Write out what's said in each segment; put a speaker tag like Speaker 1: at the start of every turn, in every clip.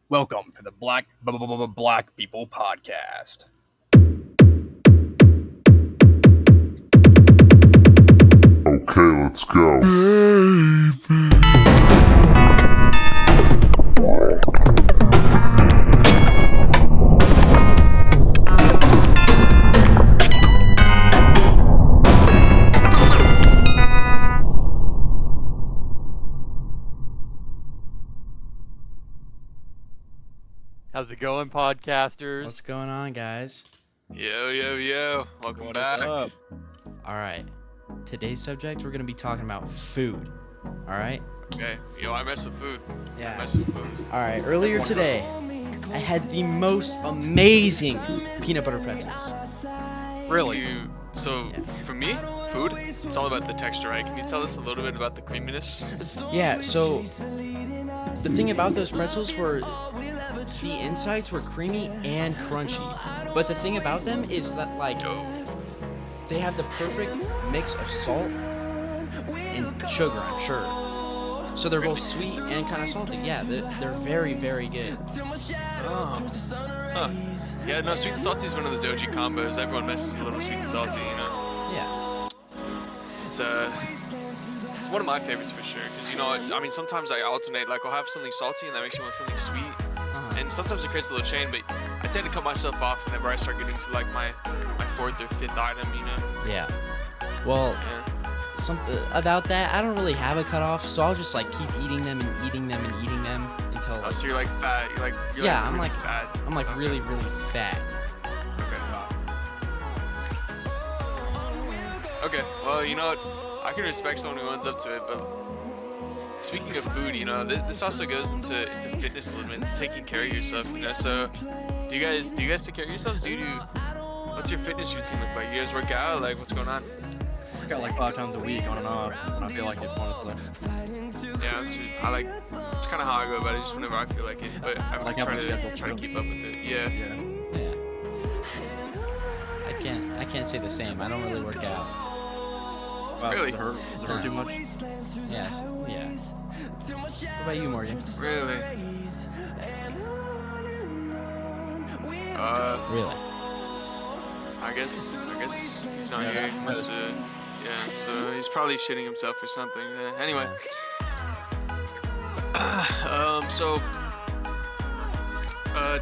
Speaker 1: Welcome to the Black People Podcast.
Speaker 2: Okay, let's go.
Speaker 3: How's it going, podcasters?
Speaker 4: What's going on, guys?
Speaker 5: Yo. Welcome back.
Speaker 3: up?
Speaker 4: All right. Today's subject, we're going to be talking about food. All right?
Speaker 5: Okay. Yo, I mess with food.
Speaker 4: Yeah.
Speaker 5: I mess with food.
Speaker 4: All right. Earlier today, I had the most amazing peanut butter pretzels.
Speaker 1: Really?
Speaker 5: So,
Speaker 4: Yeah.
Speaker 5: for me, food, it's all about the texture, right? Can you tell us a little bit about the creaminess?
Speaker 4: Yeah, so the thing about those pretzels were the insides were creamy and crunchy. But the thing about them is that, like,
Speaker 5: Yo.
Speaker 4: they have the perfect mix of salt and sugar, I'm sure. So they're both sweet and kind of salty. Yeah, they're very, very good.
Speaker 5: Oh. Huh. Yeah, no, sweet and salty is one of those OG combos. Everyone messes a little sweet and salty, you know?
Speaker 4: Yeah.
Speaker 5: It's one of my favorites for sure. Because, you know, I mean, sometimes I alternate. Like, I'll have something salty and that makes you want something sweet. And sometimes it creates a little chain, but I tend to cut myself off whenever I start getting to, like, my fourth or fifth item, you know?
Speaker 4: Yeah. Well,
Speaker 5: Yeah.
Speaker 4: something about that, I don't really have a cutoff, so I'll just like keep eating them and eating them and eating them until
Speaker 5: Oh,
Speaker 4: like,
Speaker 5: so you're like fat. You're
Speaker 4: Yeah,
Speaker 5: like
Speaker 4: I'm
Speaker 5: really
Speaker 4: like-
Speaker 5: fat.
Speaker 4: I'm like
Speaker 5: Okay.
Speaker 4: really, really fat.
Speaker 5: Okay. Well, you know what? I can respect someone who owns up to it, but speaking of food, you know, this also goes into fitness a little bit. It's taking care of yourself, you know. So, do you guys take care of yourselves? What's your fitness routine look like? You guys work out? Like, what's going on?
Speaker 1: I got like 5 times a week on and off when I feel like it, honestly.
Speaker 5: Yeah, it's kind of how I go about it, just whenever I feel like it. But I'm
Speaker 1: Like
Speaker 5: trying
Speaker 1: having a schedule,
Speaker 5: to
Speaker 1: too.
Speaker 5: keep up with it. Yeah.
Speaker 1: Yeah.
Speaker 4: Yeah. I can't say the same. I don't really work out.
Speaker 1: Wow,
Speaker 5: Really?
Speaker 1: Does it hurt too much?
Speaker 4: Yes. Yeah. What about you, Morgan?
Speaker 5: Really?
Speaker 4: Really?
Speaker 5: I guess he's not here. He must, yeah, so he's probably shitting himself or something. Anyway, so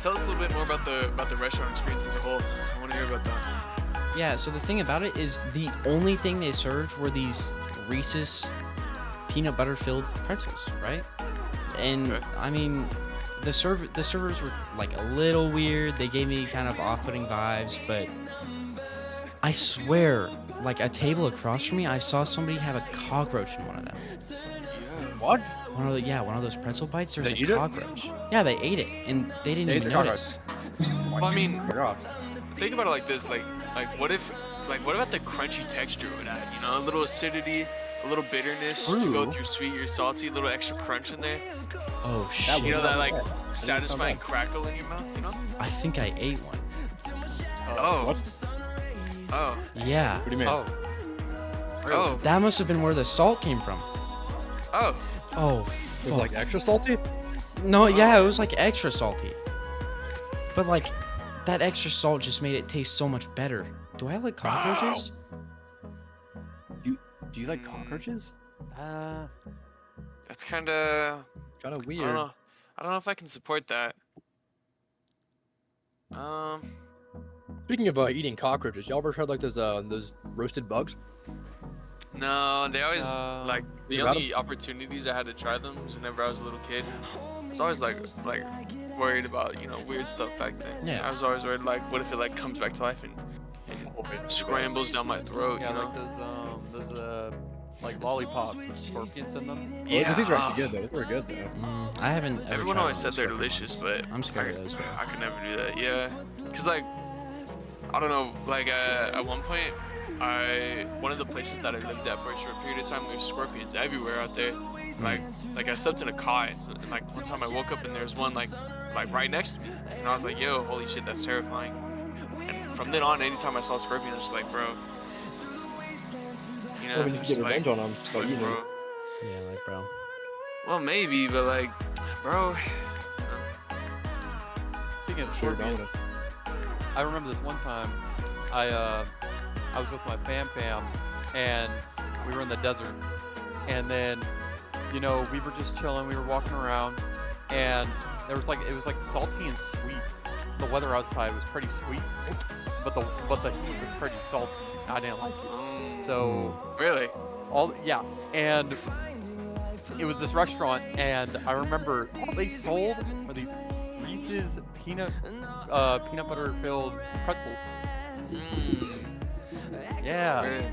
Speaker 5: tell us a little bit more about the restaurant experience as a whole. I want to hear about that.
Speaker 4: Yeah, so the thing about it is the only thing they served were these Reese's peanut butter filled pretzels, right? And
Speaker 5: Okay.
Speaker 4: I mean, the servers were like a little weird. They gave me kind of off-putting vibes, but I swear, like a table across from me, I saw somebody have a cockroach in one of them.
Speaker 1: What?
Speaker 4: One of those pretzel bites. There's
Speaker 1: They
Speaker 4: a
Speaker 1: eat it?
Speaker 4: cockroach. Yeah, they ate it, and they didn't
Speaker 1: They ate
Speaker 4: even
Speaker 1: the
Speaker 4: notice.
Speaker 5: Well, I mean,
Speaker 1: Oh my god.
Speaker 5: think about it like this: like what about the crunchy texture of that? You know, a little acidity, a little bitterness to go
Speaker 1: True.
Speaker 5: through sweet or salty, a little extra crunch in there.
Speaker 4: Oh shit!
Speaker 5: You know that like
Speaker 1: bad.
Speaker 5: satisfying
Speaker 1: bad.
Speaker 5: crackle in your mouth. You know?
Speaker 4: I think I ate one.
Speaker 5: Oh.
Speaker 1: What?
Speaker 5: Oh.
Speaker 4: Yeah.
Speaker 1: What do you mean?
Speaker 5: Oh.
Speaker 4: That must have been where the salt came from.
Speaker 5: Oh.
Speaker 4: Oh,
Speaker 1: It
Speaker 4: fuck.
Speaker 1: was like extra salty?
Speaker 4: No, yeah, it was like extra salty. But like, that extra salt just made it taste so much better. Do I like cockroaches?
Speaker 1: Do you like cockroaches?
Speaker 5: That's kind of.
Speaker 1: Kind of
Speaker 5: I
Speaker 1: weird.
Speaker 5: don't know if I can support that.
Speaker 1: Speaking of eating cockroaches, y'all ever tried like those roasted bugs?
Speaker 5: No, they always like the
Speaker 1: You got
Speaker 5: only opportunities I had to try them was whenever I was a little kid. I was always like worried about weird stuff back then.
Speaker 4: Yeah.
Speaker 5: I was always worried like what if it like comes back to life and scrambles down my throat,
Speaker 3: Yeah,
Speaker 5: you know?
Speaker 3: like those like lollipops with scorpions in them.
Speaker 1: Yeah. These are actually good though. These are good though.
Speaker 4: I haven't. Ever
Speaker 5: Everyone
Speaker 4: tried
Speaker 5: always
Speaker 4: one
Speaker 5: said
Speaker 4: of
Speaker 5: they're
Speaker 4: those
Speaker 5: delicious, but
Speaker 4: I'm scared of those, bro.
Speaker 5: I could never do that. Yeah, cause like I don't know, like at one point, one of the places that I lived at for a short period of time, there's scorpions everywhere out there. Like I slept in a cot, and like one time I woke up and there's one like right next to me, and I was like, yo, holy shit, that's terrifying. And from then on, anytime I saw a scorpion, I was just like, bro, you know,
Speaker 1: Well, we need to
Speaker 5: just
Speaker 1: get revenge on them.
Speaker 5: just
Speaker 1: So
Speaker 5: like,
Speaker 1: you know.
Speaker 5: bro.
Speaker 4: Yeah, like bro.
Speaker 5: Well, maybe, but like, bro,
Speaker 3: speaking of
Speaker 1: Sure,
Speaker 3: scorpions, I remember this one time, I was with my fam, and we were in the desert, and then, we were just chilling, we were walking around, and it was like salty and sweet. The weather outside was pretty sweet, but the heat was pretty salty. I didn't like it. So
Speaker 5: Really?
Speaker 3: and it was this restaurant, and I remember all they sold were these Reese's peanut butter filled pretzels. Yeah.
Speaker 5: Really?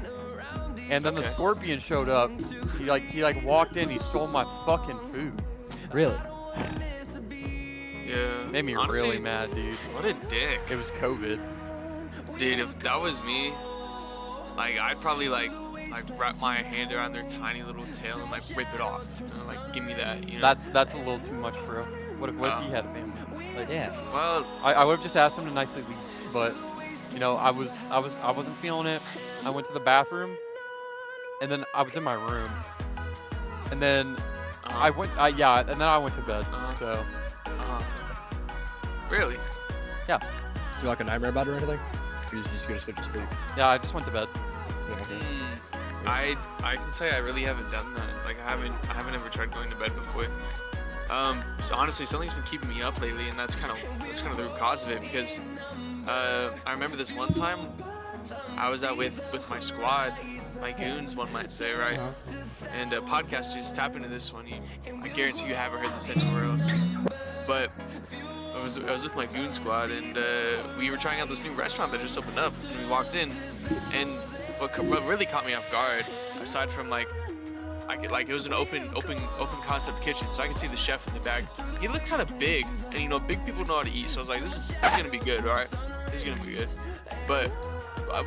Speaker 3: And then the
Speaker 5: Okay.
Speaker 3: scorpion showed up. He walked in. He stole my fucking food.
Speaker 4: Really?
Speaker 5: Yeah.
Speaker 3: Made me
Speaker 5: Honestly,
Speaker 3: really mad, dude.
Speaker 5: What a dick.
Speaker 3: It was COVID.
Speaker 5: Dude, if that was me, like, I'd probably, like wrap my hand around their tiny little tail and, like, rip it off. Like, give me that, you know?
Speaker 3: That's a little too much, bro. What if he had a family? Like,
Speaker 4: Yeah.
Speaker 5: Well,
Speaker 3: I would have just asked him to nicely leave, but I wasn't feeling it. I went to the bathroom, and then I was in my room, and then I went and then I went to bed. So
Speaker 5: really?
Speaker 1: Do you like a nightmare about it or anything? Or you just go to sleep to sleep?
Speaker 3: yeah, I just went to bed.
Speaker 1: Yeah, okay.
Speaker 5: I can say I really haven't done that. Like, I haven't ever tried going to bed before. So honestly, something's been keeping me up lately, and that's kind of the root cause of it, because I remember this one time I was out with my squad, my goons, one might say, right? And podcasters, just tap into this one. I guarantee you haven't heard this anywhere else. But I was with my goon squad, and we were trying out this new restaurant that just opened up. And we walked in, and what really caught me off guard, aside from it was an open concept kitchen, so I could see the chef in the back. He looked kind of big, and big people know how to eat, so I was like, this is gonna be good, all right? This is gonna be good. But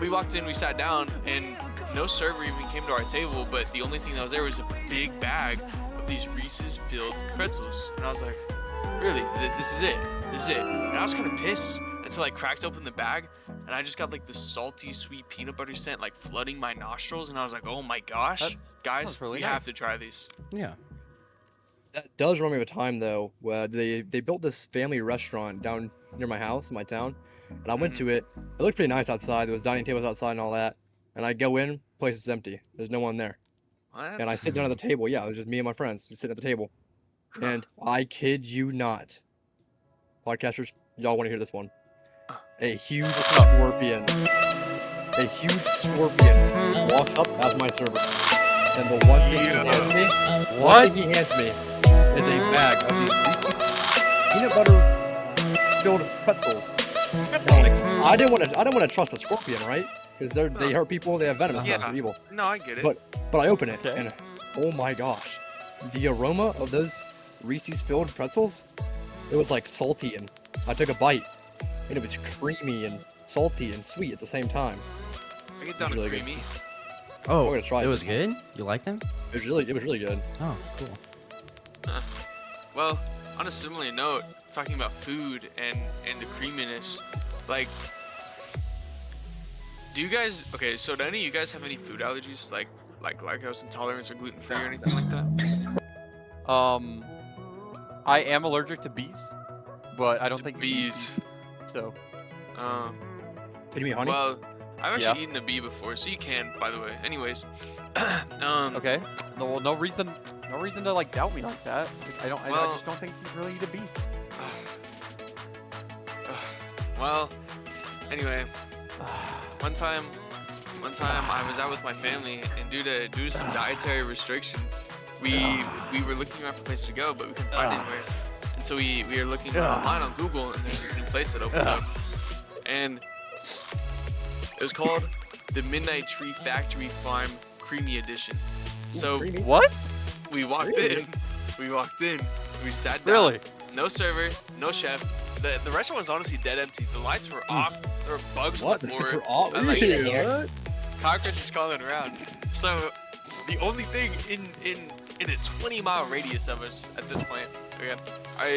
Speaker 5: we walked in, we sat down, and no server even came to our table. But the only thing that was there was a big bag of these Reese's filled pretzels, and I was like, really? This is it? This is it? And I was kind of pissed until I cracked open the bag, and I just got like the salty, sweet peanut butter scent like flooding my nostrils, and I was like, oh my gosh,
Speaker 3: That
Speaker 5: guys,
Speaker 3: sounds really
Speaker 5: we
Speaker 3: nice.
Speaker 5: have to try these.
Speaker 4: Yeah.
Speaker 1: That does remind me of a time though where they built this family restaurant down near my house in my town, and I went to it. It looked pretty nice outside. There was dining tables outside and all that. And I go in, place is empty. There's no one there.
Speaker 5: What?
Speaker 1: And I sit down at the table. Yeah, it was just me and my friends just sitting at the table. And I kid you not, podcasters, y'all want to hear this one? A huge scorpion walks up as my server. And the one thing he hands me, is a bag of these Reese's peanut butter filled pretzels. And I'm like, I didn't want to trust a scorpion, right? Because they hurt people, they have venom and stuff,
Speaker 5: Yeah.
Speaker 1: they're evil.
Speaker 5: No, I get it.
Speaker 1: But I open it,
Speaker 3: Okay.
Speaker 1: and oh my gosh, the aroma of those Reese's filled pretzels, it was like salty, and I took a bite, and it was creamy and salty and sweet at the same time.
Speaker 5: I get down to
Speaker 1: really good.
Speaker 5: creamy.
Speaker 4: Oh,
Speaker 1: We're gonna try
Speaker 4: it
Speaker 1: it.
Speaker 4: was good? You like them?
Speaker 1: It was really good.
Speaker 4: Oh, cool.
Speaker 5: Well, on a similar note, talking about food and the creaminess, like, do you guys, okay, so do any of you guys have any food allergies, like lactose intolerance or gluten-free or anything like that?
Speaker 3: I am allergic to bees, but I don't
Speaker 5: To
Speaker 3: think
Speaker 5: bees.
Speaker 3: so.
Speaker 1: Can you eat honey?
Speaker 5: Well, I've actually
Speaker 3: Yeah.
Speaker 5: eaten a bee before, so you can, by the way. Anyways,
Speaker 3: Okay. No reason to like doubt me like that. I
Speaker 5: Well-
Speaker 3: just don't think you really eat a bee.
Speaker 5: Well, anyway, one time I was out with my family, and due to some dietary restrictions, we were looking around for places to go, but we couldn't find anywhere. And so we were looking online on Google, and there's this new place that opened up, and it was called the Midnight Tree Factory Farm Creamy Edition. So
Speaker 1: Creamy?
Speaker 3: What?
Speaker 5: we walked
Speaker 1: Really?
Speaker 5: in, we sat down.
Speaker 3: Really?
Speaker 5: No server, no chef. The restaurant was honestly dead empty. The lights were off. There were bugs on
Speaker 1: What?
Speaker 5: the floor.
Speaker 1: For all?
Speaker 5: I was like,
Speaker 1: What?
Speaker 5: cockroaches crawling around. So the only thing in a 20-mile radius of us at this point, okay,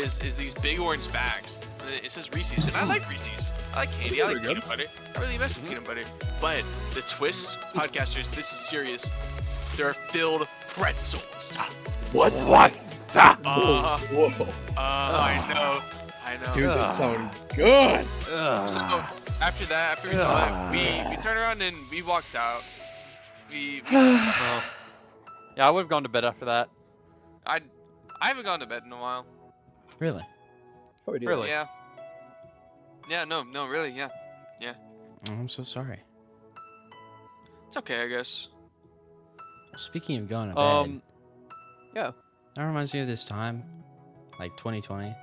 Speaker 5: is these big orange bags. And it says Reese's, and I like Reese's. I like candy. I like
Speaker 1: Pretty
Speaker 5: peanut butter. I really mess with peanut butter. But the twist, podcasters, this is serious. They're filled pretzels.
Speaker 1: What?
Speaker 5: Uh,
Speaker 1: Whoa.
Speaker 5: I I know.
Speaker 1: Dude, that sound good.
Speaker 5: So after we saw that, we turned around and we walked out.
Speaker 3: Well, yeah, I would have gone to bed after that.
Speaker 5: I haven't gone to bed in a while.
Speaker 4: Really?
Speaker 1: Probably do.
Speaker 3: Really?
Speaker 5: Yeah. Yeah, no, really, yeah.
Speaker 4: Oh, I'm so sorry.
Speaker 5: It's okay, I guess.
Speaker 4: Speaking of going to bed,
Speaker 3: Yeah.
Speaker 4: that reminds me of this time, like 2020.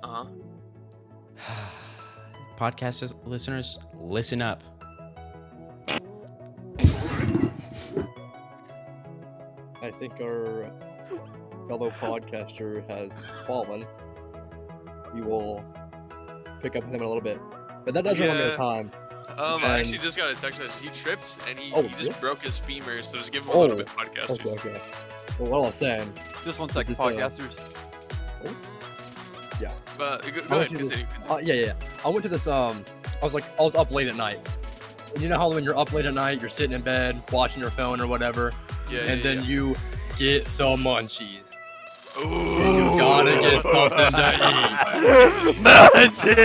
Speaker 5: Uh-huh.
Speaker 4: Podcast listeners, listen up.
Speaker 1: I think our fellow podcaster has fallen. We will pick up with him in a little bit. But that does remind me of
Speaker 5: Yeah.
Speaker 1: time.
Speaker 5: I
Speaker 1: And-
Speaker 5: actually just got a text message. He tripped and he
Speaker 1: Oh,
Speaker 5: just
Speaker 1: really?
Speaker 5: broke his femur, so just give him a little bit, podcasters.
Speaker 1: Okay. Well, what I was saying,
Speaker 3: Just 1 second,
Speaker 1: is,
Speaker 3: podcasters.
Speaker 5: But go
Speaker 1: I
Speaker 5: ahead,
Speaker 1: went to this-
Speaker 5: continue.
Speaker 1: yeah. I went to this. I was up late at night. And you know how when you're up late at night, you're sitting in bed watching your phone or whatever, and then you get the munchies.
Speaker 5: Ooh.
Speaker 1: And you gotta get something to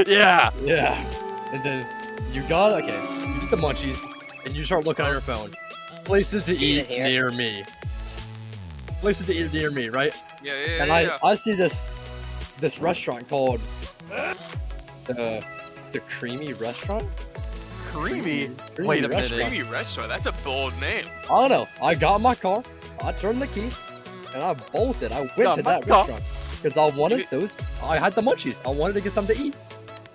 Speaker 1: Yeah. And then you get the munchies, and you start looking on your phone. Places to eat near me. Places to eat near me, right?
Speaker 5: Yeah.
Speaker 1: And I see this restaurant called the Creamy Restaurant.
Speaker 3: Creamy.
Speaker 1: Creamy
Speaker 3: Wait a minute.
Speaker 1: Restaurant.
Speaker 5: Creamy restaurant. That's a bold name.
Speaker 1: I don't know. I got in my car, I turned the key, and I bolted. I went
Speaker 3: Got
Speaker 1: to
Speaker 3: my
Speaker 1: that
Speaker 3: car.
Speaker 1: restaurant because I wanted those. I had the munchies. I wanted to get something to eat.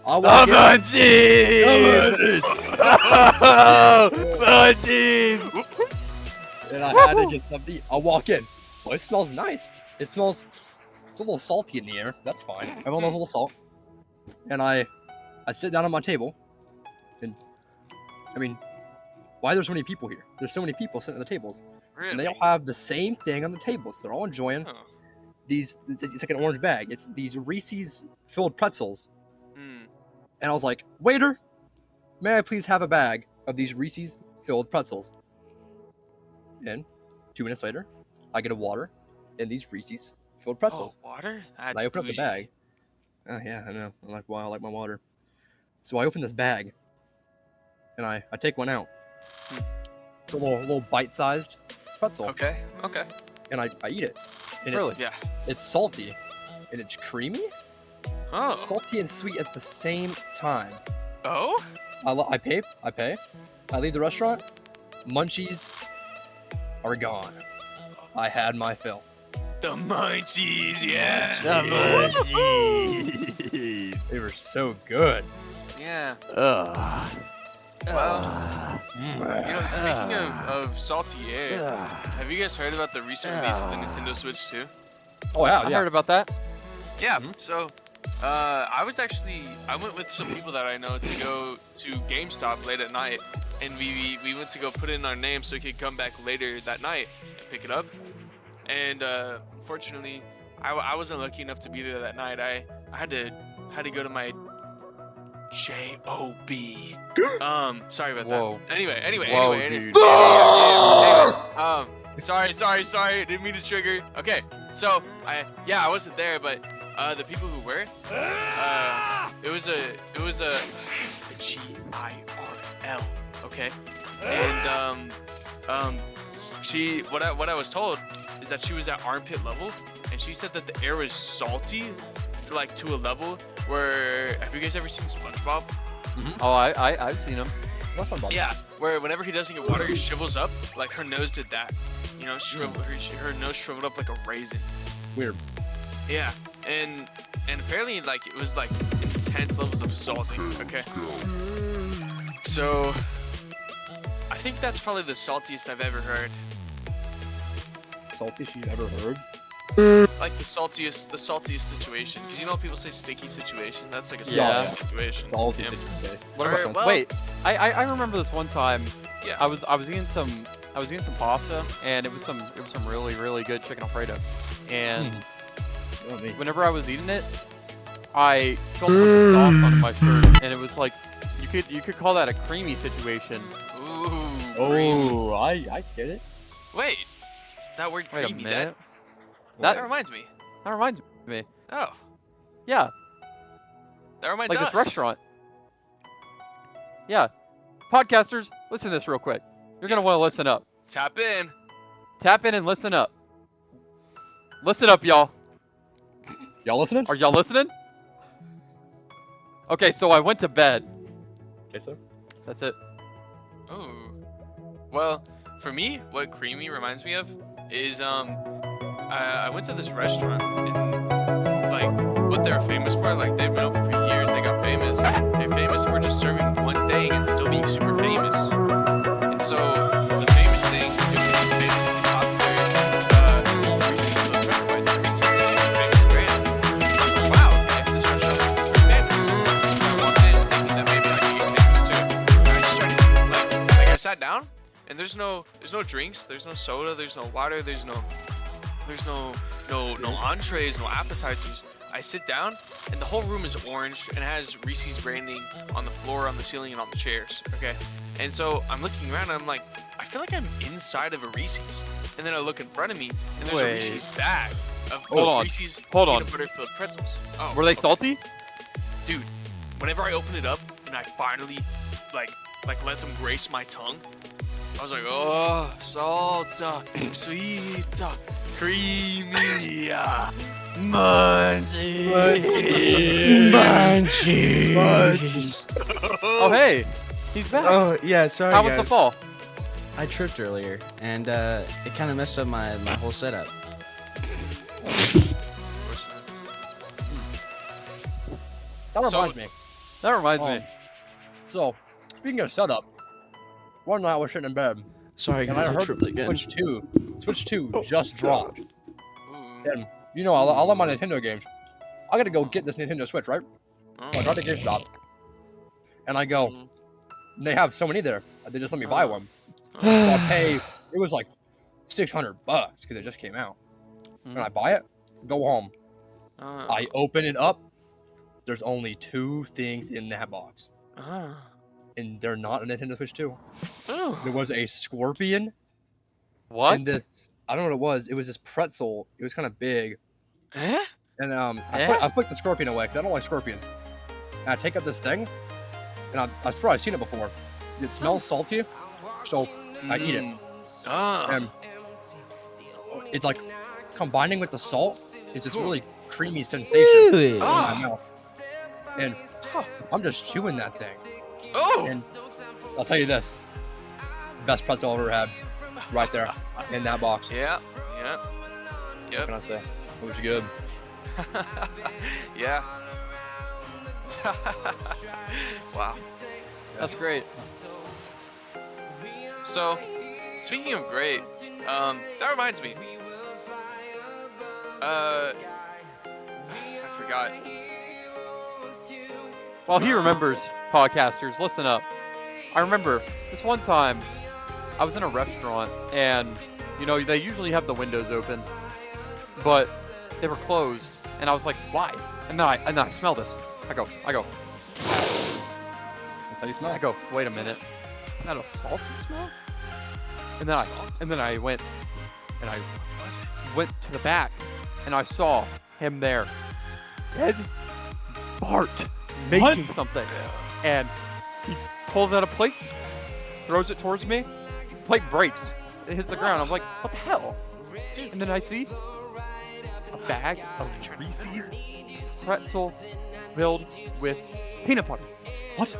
Speaker 1: I
Speaker 3: The
Speaker 1: walk in,
Speaker 3: munchies!
Speaker 1: and I had to get something to eat. I walk in. Well, it smells nice. It's a little salty in the air. That's fine. Everyone loves a little salt. And I sit down at my table, and I mean, why are there so many people here? There's so many people sitting at the tables,
Speaker 5: Really?
Speaker 1: and they all have the same thing on the tables. They're all enjoying
Speaker 5: Huh.
Speaker 1: these. It's like an orange bag. It's these Reese's filled pretzels.
Speaker 5: Hmm.
Speaker 1: And I was like, waiter, may I please have a bag of these Reese's filled pretzels? And 2 minutes later, I get a water and these Reese's filled pretzels.
Speaker 5: Oh, water?
Speaker 1: And
Speaker 5: That's
Speaker 1: I open up the
Speaker 5: bougie.
Speaker 1: bag. Oh yeah, I know. I'm like, wow, I like my water. So I open this bag, and I take one out.
Speaker 5: Hmm.
Speaker 1: It's a little bite-sized pretzel,
Speaker 5: Okay.
Speaker 1: and I eat it. And
Speaker 3: Really?
Speaker 5: Yeah.
Speaker 1: it's salty, and it's creamy.
Speaker 5: Oh.
Speaker 1: It's salty and sweet at the same time.
Speaker 5: Oh?
Speaker 1: I pay. I leave the restaurant. Munchies are gone. I had my fill.
Speaker 5: The munchies, yeah.
Speaker 1: They were so good.
Speaker 5: Yeah. Well, speaking of salty air, have you guys heard about the recent release of the Nintendo Switch 2?
Speaker 1: Oh yeah,
Speaker 3: I
Speaker 1: yeah.
Speaker 3: heard about that.
Speaker 5: Yeah. So, I went with some people that I know to go to GameStop late at night, and we went to go put in our name so we could come back later that night and pick it up. And unfortunately, I wasn't lucky enough to be there that night. I had to go to my job. Sorry about
Speaker 3: Whoa.
Speaker 5: that. Anyway.
Speaker 3: Whoa,
Speaker 5: Anyway.
Speaker 3: dude.
Speaker 5: Sorry. Didn't mean to trigger. Okay, so I wasn't there, but the people who were, it was a GIRL. Okay, and she what I was told is that she was at armpit level, and she said that the air was salty, like to a level where, have you guys ever seen SpongeBob?
Speaker 3: Oh, I've seen him.
Speaker 1: What's fun about
Speaker 5: Yeah, where whenever he doesn't get water, he shrivels up. Like her nose did that. You know, her nose shriveled up like a raisin.
Speaker 1: Weird.
Speaker 5: Yeah, and apparently like it was like intense levels of salty. Okay. So I think that's probably the saltiest I've ever heard.
Speaker 1: Saltiest you've ever heard?
Speaker 5: Like the saltiest situation. Because you know people say sticky situation. That's like a
Speaker 3: Yeah.
Speaker 5: salty situation.
Speaker 1: Salty
Speaker 5: Yeah.
Speaker 1: situation.
Speaker 3: What
Speaker 5: Alright,
Speaker 3: about,
Speaker 5: well-
Speaker 3: wait, I remember this one time.
Speaker 5: Yeah.
Speaker 3: I was eating some pasta, and it was some really good chicken alfredo. And
Speaker 1: Oh, me.
Speaker 3: whenever I was eating it, I felt some sauce on my shirt, and it was like you could call that a creamy situation.
Speaker 5: Ooh.
Speaker 1: Oh, I get it.
Speaker 5: Wait. That word
Speaker 3: Wait a
Speaker 5: creamy.
Speaker 3: minute.
Speaker 5: That reminds me.
Speaker 3: That reminds me.
Speaker 5: Oh,
Speaker 3: Yeah,
Speaker 5: that reminds
Speaker 3: like
Speaker 5: us.
Speaker 3: this restaurant. Yeah, podcasters, listen to this real quick. You're gonna want to listen up.
Speaker 5: Tap in.
Speaker 3: Tap in and listen up. Listen up, y'all.
Speaker 1: Y'all listening?
Speaker 3: Are y'all listening? Okay, so I went to bed.
Speaker 1: Okay, so.
Speaker 3: That's it.
Speaker 5: Ooh. Well, for me, what creamy reminds me of is I went to this restaurant and like what they're famous for, like they've been open for years, they got famous. They're famous for just serving one thing and still being super famous. And so the famous thing, it was this famously popular Reese's Peanut Butter Crunch, Reese's is a famous brand. I was like, wow, okay, this restaurant is pretty famous. I walked in thinking that maybe I could get famous too. And I just started like I sat down and there's no drinks, there's no soda, there's no water, there's no entrees, no appetizers. I sit down and the whole room is orange and has Reese's branding on the floor, on the ceiling, and on the chairs. Okay, and so I'm looking around and I'm like, I feel like I'm inside of a Reese's. And then I look in front of me and there's a
Speaker 3: Wait.
Speaker 5: Reese's bag of
Speaker 3: Hold on.
Speaker 5: Reese's
Speaker 3: Hold on.
Speaker 5: peanut butter filled pretzels. Oh,
Speaker 3: Were they
Speaker 5: okay.
Speaker 3: salty?
Speaker 5: Dude, whenever I opened it up and I finally like let them grace my tongue, I was like, oh, salt, sweet, creamy,
Speaker 4: Munchies.
Speaker 3: Oh, hey, he's back.
Speaker 4: Oh yeah, sorry
Speaker 3: How was
Speaker 4: guys.
Speaker 3: the fall?
Speaker 4: I tripped earlier, and it kind of messed up my whole setup.
Speaker 1: That
Speaker 5: So-
Speaker 1: reminds me.
Speaker 3: That reminds me.
Speaker 1: So, speaking of setup, one night I was sitting in bed,
Speaker 4: Sorry,
Speaker 1: and I
Speaker 4: guys, I
Speaker 1: heard
Speaker 4: tripped again.
Speaker 1: Switch 2 just dropped.
Speaker 5: Ooh.
Speaker 1: And, you know, I love my Nintendo games. I gotta go get this Nintendo Switch, right? So I drive to GameStop, and I go,
Speaker 5: Mm.
Speaker 1: they have so many there. They just let me buy one.
Speaker 5: Oh.
Speaker 1: So I pay, it was like $600 because it just came out. And I buy it, go home. I open it up. There's only 2 things in that box. And they're not a Nintendo Switch 2. There was a scorpion
Speaker 3: What?
Speaker 1: and this, I don't know what it was. It was this pretzel. It was kind of big.
Speaker 5: Eh?
Speaker 1: And
Speaker 3: Eh?
Speaker 1: I flicked the scorpion away because I don't like scorpions. And I take up this thing, and I swear I've seen it before. It smells salty, so I eat it. And it's like combining with the salt is this really creamy sensation
Speaker 4: Really?
Speaker 1: in my mouth. And I'm just chewing that thing.
Speaker 5: Oh!
Speaker 1: And I'll tell you this, best pretzel I've ever had, right there in that box.
Speaker 5: Yeah.
Speaker 1: What can I say? It was good.
Speaker 5: Yeah. Wow.
Speaker 3: That's great.
Speaker 5: So, speaking of great, that reminds me. I forgot.
Speaker 3: While he remembers, podcasters, listen up. I remember this one time I was in a restaurant and, you know, they usually have the windows open, but they were closed. And I was like, why? And then I smell this. I go.
Speaker 1: That's how you smell.
Speaker 3: I go, wait a minute. Is that a salty smell? And then I went to the back and I saw him there. Dead Bart making something. And he pulls out a plate, throws it towards me. Plate breaks. It hits the ground. I'm like, what the hell? And then I see a bag of Reese's pretzel filled with peanut butter.
Speaker 1: What?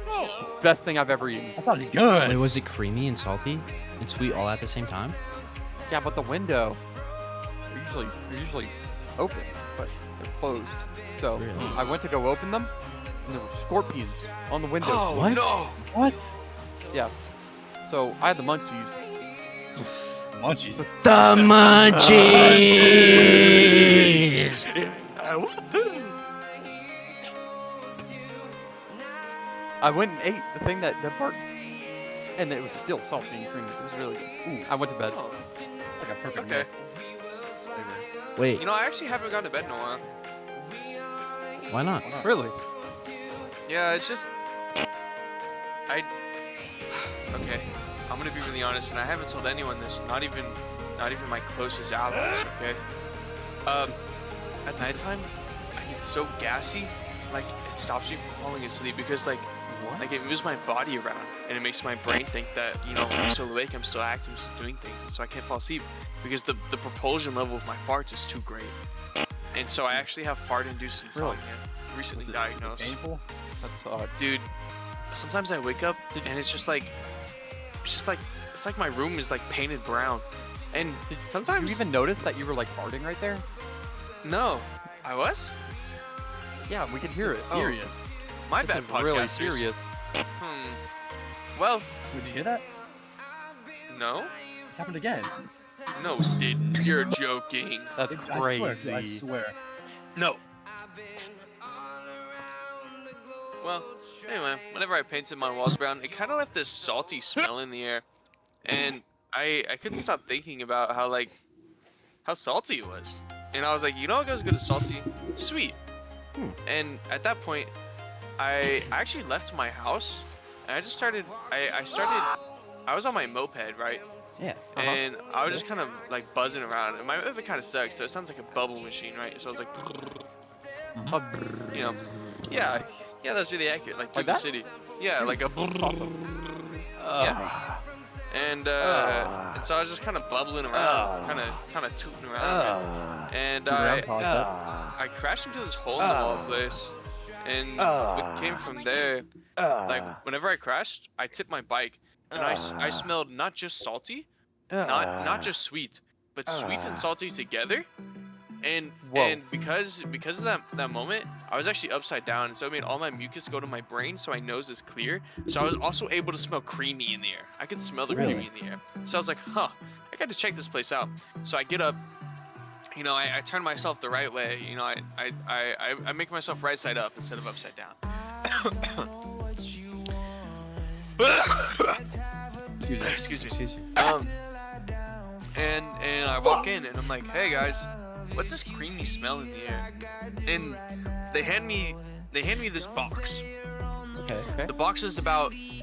Speaker 3: Best thing I've ever eaten.
Speaker 1: That sounds good.
Speaker 4: Wait, was it creamy and salty and sweet all at the same time?
Speaker 3: Yeah, but the window, they're usually open, but they're closed. So
Speaker 4: Really?
Speaker 3: I went to go open them, and there were scorpions on the window.
Speaker 5: Oh
Speaker 4: What?
Speaker 5: no!
Speaker 1: What?
Speaker 3: Yeah. So I had the munchies.
Speaker 1: Munchies.
Speaker 4: The munchies.
Speaker 3: I went and ate the thing that Bart, and it was still salty and creamy. It was really good. Ooh, I went to bed.
Speaker 5: Oh,
Speaker 1: Like a perfect
Speaker 5: okay.
Speaker 1: mix.
Speaker 4: Wait,
Speaker 5: You know, I actually haven't gone to bed in a while.
Speaker 4: why not?
Speaker 3: Really?
Speaker 5: Yeah, it's just okay, I'm gonna be really honest, and I haven't told anyone this, not even my closest allies, okay? At nighttime, I get so gassy, like it stops me from falling asleep because like it moves my body around and it makes my brain think that I'm still awake, I'm still active, I'm still doing things, so I can't fall asleep because the propulsion level of my farts is too great, and so I actually have fart-induced insomnia. Recently
Speaker 1: Was it
Speaker 5: diagnosed.
Speaker 1: painful?
Speaker 3: That sucks.
Speaker 5: Dude, sometimes I wake up and it's like my room is like painted brown, and
Speaker 3: Did
Speaker 5: sometimes
Speaker 3: you even notice that you were like farting right there?
Speaker 5: no, I was.
Speaker 3: Yeah, we could hear it.
Speaker 1: Serious.
Speaker 5: My
Speaker 3: This
Speaker 5: bad,
Speaker 3: is really
Speaker 5: podcasters.
Speaker 3: serious.
Speaker 5: Well,
Speaker 1: Did you hear that?
Speaker 5: no,
Speaker 1: This happened again.
Speaker 5: no, dude, you're joking.
Speaker 3: That's
Speaker 1: I swear,
Speaker 3: crazy.
Speaker 1: I swear.
Speaker 5: No. Well, anyway, whenever I painted my walls brown, it kind of left this salty smell in the air, and I couldn't stop thinking about how salty it was, and I was like, what goes good as salty? Sweet. And at that point, I actually left my house, and I just started. I was on my moped, right?
Speaker 4: Yeah.
Speaker 5: And I was just kind of like buzzing around, and my moped kind of sucks, so it sounds like a bubble machine, right? So I was like, yeah, that's really accurate, like
Speaker 3: Like
Speaker 5: the
Speaker 3: that?
Speaker 5: city, yeah, like a, yeah, and so I was just kind of bubbling around, kind of tooting around, and I crashed into this hole in the wall place, and what came from there, like whenever I crashed, I tipped my bike, and I smelled not just salty, not just sweet, but sweet and salty together. And
Speaker 3: Whoa.
Speaker 5: and because of that moment, I was actually upside down, so it made all my mucus go to my brain, so my nose is clear. So I was also able to smell creamy in the air. I could smell the creamy in the air. So I was like, I got to check this place out. So I get up, I turn myself the right way. I make myself right side up instead of upside down. Excuse me. And I walk in and I'm like, hey guys, what's this creamy smell in the air? And they hand me this box.
Speaker 4: Okay.
Speaker 5: The box is about 3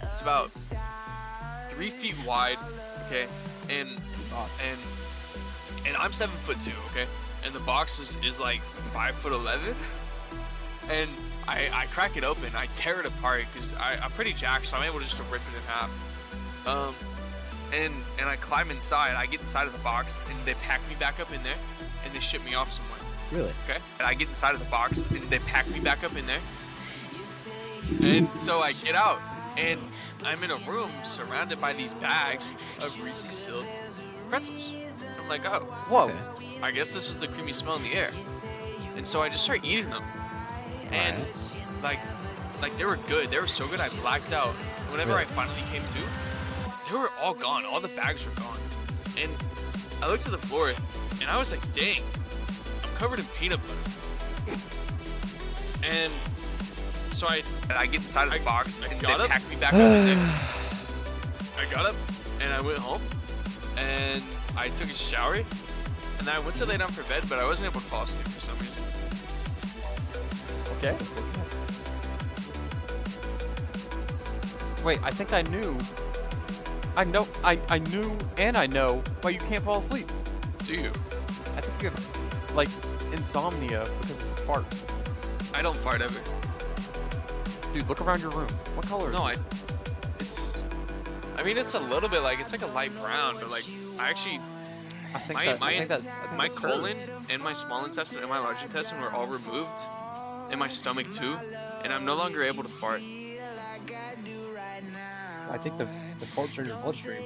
Speaker 5: feet wide, okay, and I'm 7'2", okay, and the box is like 5'11", and I crack it open, I tear it apart because I'm pretty jacked, so I'm able just to rip it in half. And I climb inside. I get inside of the box, and they pack me back up in there, and they ship me off somewhere.
Speaker 4: Really?
Speaker 5: Okay. And I get inside of the box, and they pack me back up in there. And so I get out, and I'm in a room surrounded by these bags of Reese's filled pretzels. I'm like, oh,
Speaker 3: Whoa.
Speaker 5: I guess this is the creamy smell in the air. And so I just start eating them, and like they were good. They were so good I blacked out. Whenever I finally came to, they were all gone. All the bags were gone. And I looked at the floor, and I was like, dang, I'm covered in peanut butter. And so I get inside of the box, and they pack me back up in there. I got up, and I went home, and I took a shower, and then I went to lay down for bed, but I wasn't able to fall asleep for some reason.
Speaker 3: Okay. Wait, I think I knew. I knew and I know why you can't fall asleep.
Speaker 5: Do you?
Speaker 3: I think you have, like, insomnia because of farts.
Speaker 5: I don't fart ever.
Speaker 3: Dude, look around your room. What color is it?
Speaker 5: It's a little bit like, it's like a light brown, but like, I actually,
Speaker 3: I think
Speaker 5: my
Speaker 3: that's
Speaker 5: colon and my small intestine and my large intestine were all removed, and my stomach too, and I'm no longer able to fart.
Speaker 1: I think the farts are in your bloodstream.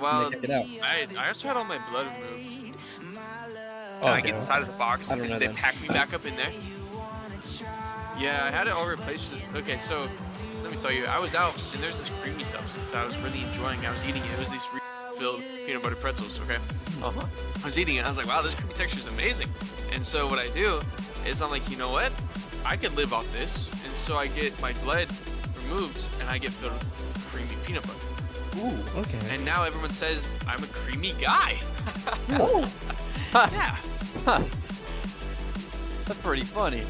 Speaker 5: Well,
Speaker 1: They kick it out.
Speaker 5: I also had all my blood removed.
Speaker 1: Oh,
Speaker 5: I get inside of the box,
Speaker 1: I don't know
Speaker 5: and they
Speaker 1: then.
Speaker 5: pack me back up in there. Yeah, I had it all replaced. Okay, so let me tell you, I was out, and there's this creamy substance I was really enjoying. I was eating it. It was these filled peanut butter pretzels, okay? I was eating it, and I was like, wow, this creamy texture is amazing. And so what I do is I'm like, you know what? I could live off this. And so I get my blood removed, and I get filled with creamy peanut butter.
Speaker 4: Ooh, okay.
Speaker 5: And now everyone says I'm a creamy guy. Yeah.
Speaker 3: That's pretty funny.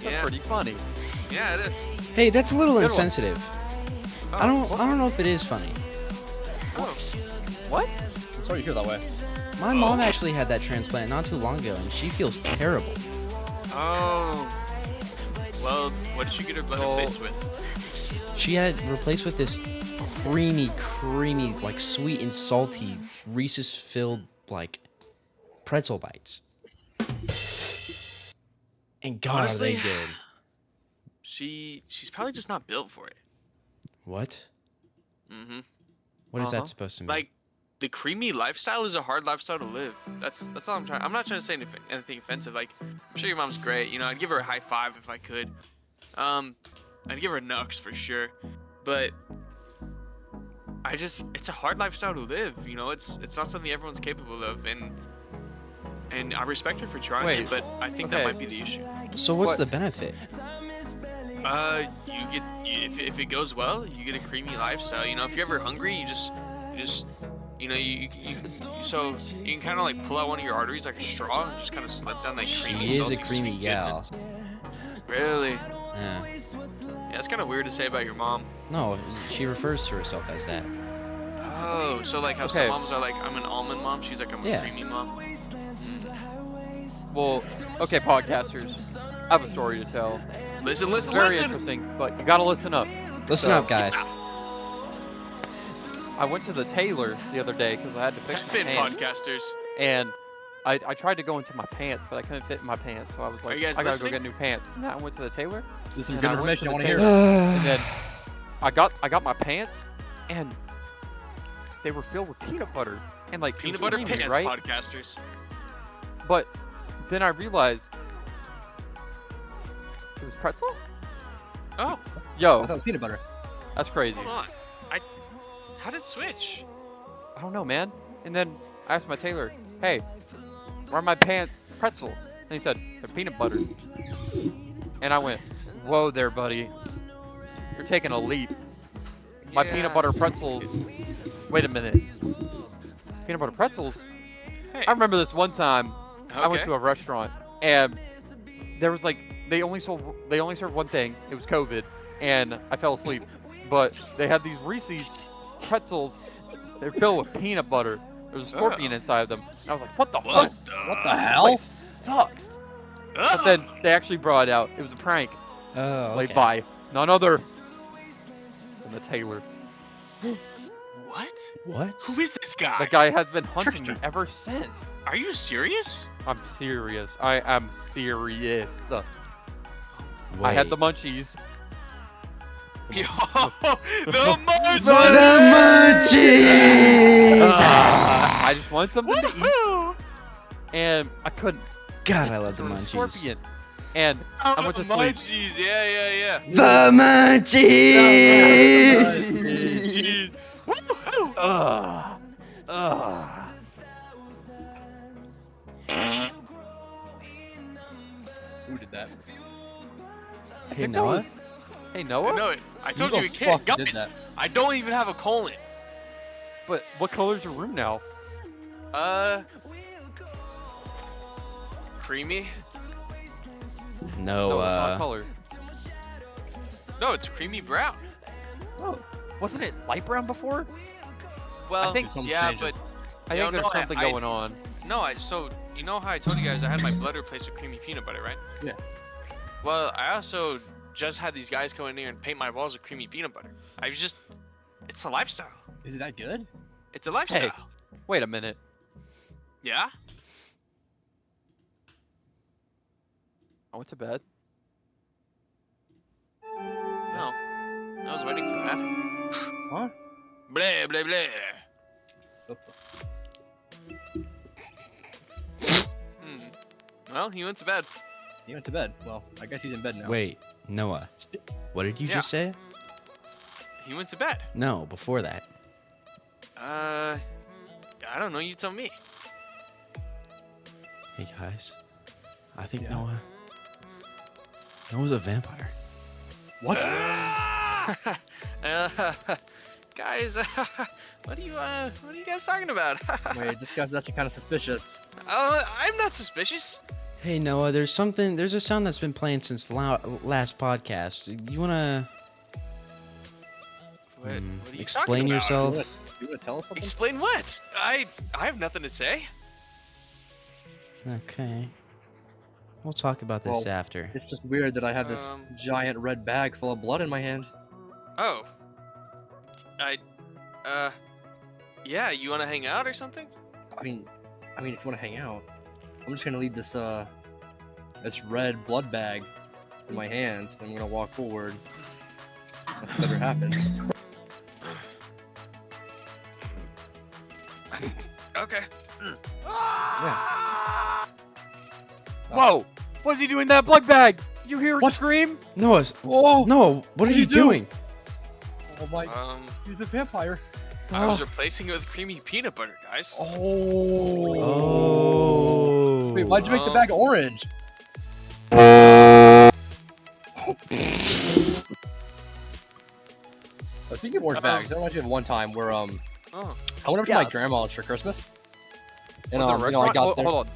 Speaker 3: That's pretty funny.
Speaker 5: Yeah, it is.
Speaker 4: Hey, that's a little
Speaker 3: Good one.
Speaker 4: insensitive.
Speaker 5: Oh,
Speaker 4: I don't know if it is funny.
Speaker 5: oh.
Speaker 3: What?
Speaker 1: I'm sorry you feel that way.
Speaker 4: My mom actually had that transplant not too long ago, and she feels terrible.
Speaker 5: Oh. Well, what did she get her blood replaced with?
Speaker 4: She had replaced with this creamy, like sweet and salty Reese's filled like pretzel bites. And God,
Speaker 5: Honestly,
Speaker 4: are they good.
Speaker 5: She's probably just not built for it.
Speaker 4: What?
Speaker 5: Mm-hmm.
Speaker 4: What is that supposed to mean?
Speaker 5: Like, the creamy lifestyle is a hard lifestyle to live. That's all I'm trying. I'm not trying to say anything offensive. Like, I'm sure your mom's great. You know, I'd give her a high five if I could. I'd give her Nux for sure. But it's a hard lifestyle to live. You know, it's not something everyone's capable of, and I respect her for trying it, but I think that might be the issue.
Speaker 4: So what's the benefit?
Speaker 5: You get if it goes well, you get a creamy lifestyle. You know, if you're ever hungry, you just you know, you can kind of like pull out one of your arteries like a straw and just kind of slip down that creamy.
Speaker 4: She is a
Speaker 5: salty,
Speaker 4: creamy
Speaker 5: sweet
Speaker 4: gal.
Speaker 5: goodness. Really?
Speaker 4: Yeah.
Speaker 5: Yeah, it's kind of weird to say about your mom.
Speaker 4: No, she refers to herself as that.
Speaker 5: Oh, so like how some moms are like, I'm an almond mom. She's like, I'm a creamy mom.
Speaker 3: Well, okay, podcasters, I have a story to tell.
Speaker 5: Listen.
Speaker 3: Very interesting, but you gotta listen up.
Speaker 4: Listen up, guys.
Speaker 3: I went to the tailor the other day because I had to fix my pants.
Speaker 5: Podcasters.
Speaker 3: And I tried to go into my pants, but I couldn't fit in my pants. So I was like, I gotta go get new pants. And I went to the tailor.
Speaker 1: This is some
Speaker 3: and
Speaker 1: good
Speaker 3: I went
Speaker 1: information I
Speaker 3: to
Speaker 1: want
Speaker 3: the
Speaker 1: to hear.
Speaker 3: tailor, And then I got my pants, and they were filled with peanut butter and like
Speaker 5: Peanut
Speaker 3: it was
Speaker 5: butter
Speaker 3: creamy,
Speaker 5: pants,
Speaker 3: right?
Speaker 5: podcasters.
Speaker 3: But then I realized it was pretzel.
Speaker 5: Oh,
Speaker 1: I
Speaker 3: Yo,
Speaker 1: thought it was peanut butter.
Speaker 3: that's crazy.
Speaker 5: hold on. How did it switch?
Speaker 3: I don't know, man. And then I asked my tailor, "Hey, where are my pants pretzel?" And he said, "They're peanut butter." And I went, "Whoa there, buddy. You're taking a leap. My peanut butter pretzels." Wait a minute. Peanut butter pretzels?
Speaker 5: Hey.
Speaker 3: I remember this one time I went
Speaker 5: Okay.
Speaker 3: to a restaurant and there was like they only served one thing. It was COVID, and I fell asleep. But they had these Reese's pretzels. They're filled with peanut butter. There's a scorpion inside of them. And I was like, what the fuck?
Speaker 1: What the hell?
Speaker 3: Sucks. But then they actually brought it out. It was a prank
Speaker 4: Oh,
Speaker 3: played by none other than the tailor.
Speaker 5: What?
Speaker 4: What?
Speaker 5: Who is this guy?
Speaker 3: The guy has been hunting me ever since.
Speaker 5: Are you serious?
Speaker 3: I'm serious. I am serious. I had the munchies.
Speaker 5: Yo, the munchies!
Speaker 3: I just wanted something to eat, and I couldn't.
Speaker 4: God, I love the
Speaker 3: There was a
Speaker 4: munchies.
Speaker 3: scorpion, and I went to sleep.
Speaker 5: Munchies, yeah.
Speaker 4: The munchies!
Speaker 5: Munchies. Woo-hoo.
Speaker 1: Who did that?
Speaker 4: Hey, Noah?
Speaker 3: Hey, Noah?
Speaker 5: No, I told
Speaker 1: Who
Speaker 5: you we
Speaker 1: the
Speaker 5: can't.
Speaker 1: fuck did
Speaker 5: Guys,
Speaker 1: that?
Speaker 5: I don't even have a colon.
Speaker 3: But what color's your room now?
Speaker 5: Creamy?
Speaker 3: No, it's not color.
Speaker 5: No, it's creamy brown.
Speaker 3: Oh, wasn't it light brown before?
Speaker 5: Well,
Speaker 3: think
Speaker 1: something's
Speaker 5: yeah,
Speaker 1: changing.
Speaker 5: but
Speaker 3: I think there's
Speaker 5: no,
Speaker 3: something going on.
Speaker 5: So you know how I told you guys I had my blood replaced with creamy peanut butter, right?
Speaker 1: Yeah.
Speaker 5: Well, I also just had these guys go in there and paint my walls with creamy peanut butter. It's a lifestyle.
Speaker 1: Is it that good?
Speaker 5: It's a lifestyle.
Speaker 3: Wait a minute.
Speaker 5: Yeah?
Speaker 3: I went to bed.
Speaker 5: No. I was waiting for that.
Speaker 1: Huh?
Speaker 5: Blah, blah, blah. Well, he went to bed.
Speaker 1: He went to bed. Well, I guess he's in bed now.
Speaker 4: Wait, Noah. What did you just say?
Speaker 5: He went to bed.
Speaker 4: No, before that.
Speaker 5: I don't know. You tell me.
Speaker 4: Hey, guys. I think
Speaker 1: Yeah.
Speaker 4: Noah's a vampire.
Speaker 1: What?
Speaker 5: Guys, what are you guys talking about?
Speaker 1: Wait, this guy's actually kind of suspicious.
Speaker 5: I'm not suspicious.
Speaker 4: Hey, Noah, there's a sound that's been playing since the last podcast. You wanna
Speaker 5: What are you
Speaker 4: explain
Speaker 5: talking about?
Speaker 4: yourself?
Speaker 1: You want to tell us something?
Speaker 5: Explain what? I have nothing to say.
Speaker 4: Okay. We'll talk about this
Speaker 1: Well,
Speaker 4: after.
Speaker 1: It's just weird that I have this giant red bag full of blood in my hand.
Speaker 5: Oh. Yeah, you wanna hang out or something?
Speaker 1: I mean, if you want to hang out, I'm just gonna leave this this red blood bag in my hand. I'm gonna walk forward. Nothing better happened.
Speaker 5: Okay.
Speaker 1: Yeah.
Speaker 3: Whoa! What's he doing in that blood bag? Did you hear it
Speaker 1: What?
Speaker 3: scream?
Speaker 4: Noah,
Speaker 1: Oh,
Speaker 4: no, what are you doing?
Speaker 1: oh my! He's a vampire.
Speaker 5: I was replacing it with creamy peanut butter, guys.
Speaker 1: Oh.
Speaker 4: Oh.
Speaker 1: Wait, why'd you make the bag orange? Speaking of orange bags, I reminds me of one time where I went over to my grandma's for Christmas, and
Speaker 3: Was it a
Speaker 1: you know, I
Speaker 3: restaurant?
Speaker 1: got there.
Speaker 3: Hold on.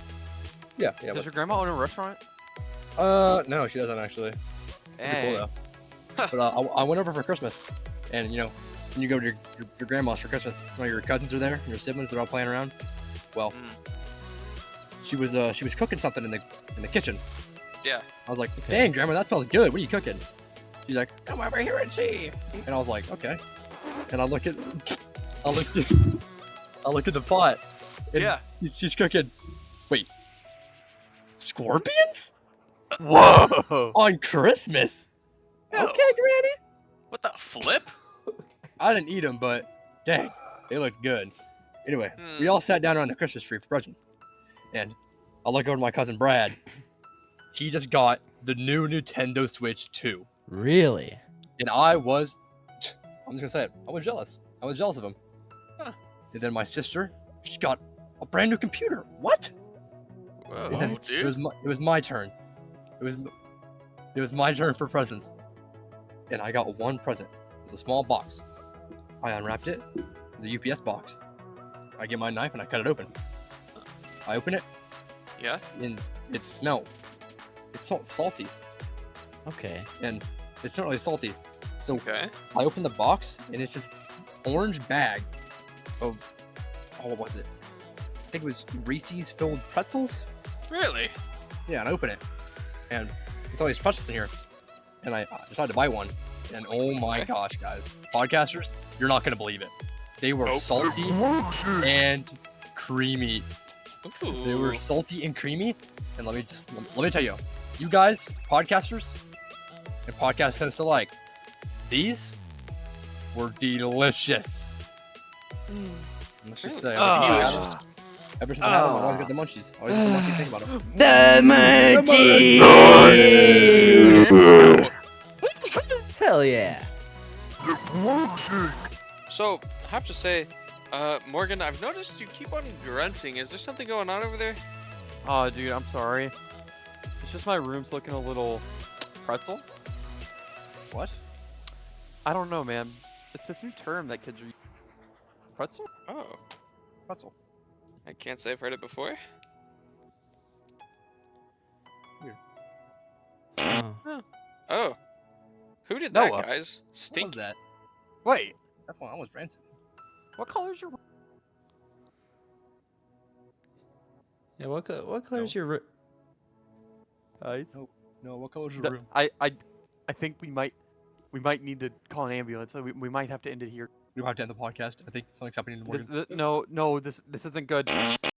Speaker 1: Yeah.
Speaker 3: Does your grandma own a restaurant?
Speaker 1: No, she doesn't actually. Pretty
Speaker 3: Hey.
Speaker 1: cool though. But I went over for Christmas, and you know, when you go to your grandma's for Christmas, one of your cousins are there, and your siblings, they're all playing around. Well, she was cooking something in the kitchen.
Speaker 5: Yeah.
Speaker 1: I was like, dang, Grandma, that smells good. What are you cooking? She's like, come over here and see. And I was like, okay. And I look at the pot. And
Speaker 5: Yeah.
Speaker 1: she's cooking. Wait, scorpions
Speaker 3: Whoa!
Speaker 1: on Christmas?
Speaker 5: No.
Speaker 1: Okay, Granny.
Speaker 5: What the flip?
Speaker 1: I didn't eat them, but dang, they looked good. Anyway, we all sat down around the Christmas tree for presents, and I look over to my cousin Brad. He just got the new Nintendo Switch 2.
Speaker 4: Really?
Speaker 1: And I'm just gonna say it, I was jealous. I was jealous of him.
Speaker 5: Huh.
Speaker 1: And then my sister, she got a brand new computer. What?
Speaker 5: Whoa,
Speaker 1: And then
Speaker 5: dude.
Speaker 1: it was my turn. It was my turn for presents. And I got one present. It was a small box. I unwrapped it. It was a UPS box. I get my knife and I cut it open. I open it
Speaker 5: Yeah.
Speaker 1: and it smelled salty.
Speaker 4: Okay.
Speaker 1: And it's not really salty. So
Speaker 5: Okay.
Speaker 1: I open the box and it's just orange bag of, what was it? I think it was Reese's filled pretzels.
Speaker 5: Really?
Speaker 1: Yeah, and I open it, and it's all these pretzels in here, and I decided to buy one, and oh my gosh, guys, podcasters, you're not gonna believe it. They were salty and creamy.
Speaker 5: Ooh.
Speaker 1: They were salty and creamy, and let me tell you, you guys, podcasters, and podcast hosts alike, these were delicious. Let's just say, ever since I had them, I always got the munchies. Always got the munchies thinking about them.
Speaker 4: The munchies! Hell yeah.
Speaker 5: So, I have to say, Morgan, I've noticed you keep on grunting. Is there something going on over there?
Speaker 3: Oh, dude, I'm sorry. It's just my room's looking a little pretzel.
Speaker 1: What?
Speaker 3: I don't know, man. It's this new term that kids are using. Pretzel?
Speaker 5: Oh,
Speaker 1: Pretzel.
Speaker 5: I can't say I've heard it before.
Speaker 4: Oh.
Speaker 5: Oh. Who did that,
Speaker 3: Noah.
Speaker 5: guys?
Speaker 1: What was
Speaker 5: Stink.
Speaker 1: that?
Speaker 3: Wait,
Speaker 1: That's one I was rancid.
Speaker 3: what color is your room?
Speaker 4: Yeah, what color is your room?
Speaker 3: Ice.
Speaker 1: No, what color's your room?
Speaker 3: I think we might need to call an ambulance. So we might have to end it here.
Speaker 1: We don't have to end the podcast. I think something's happening in the morning.
Speaker 3: No, this isn't good.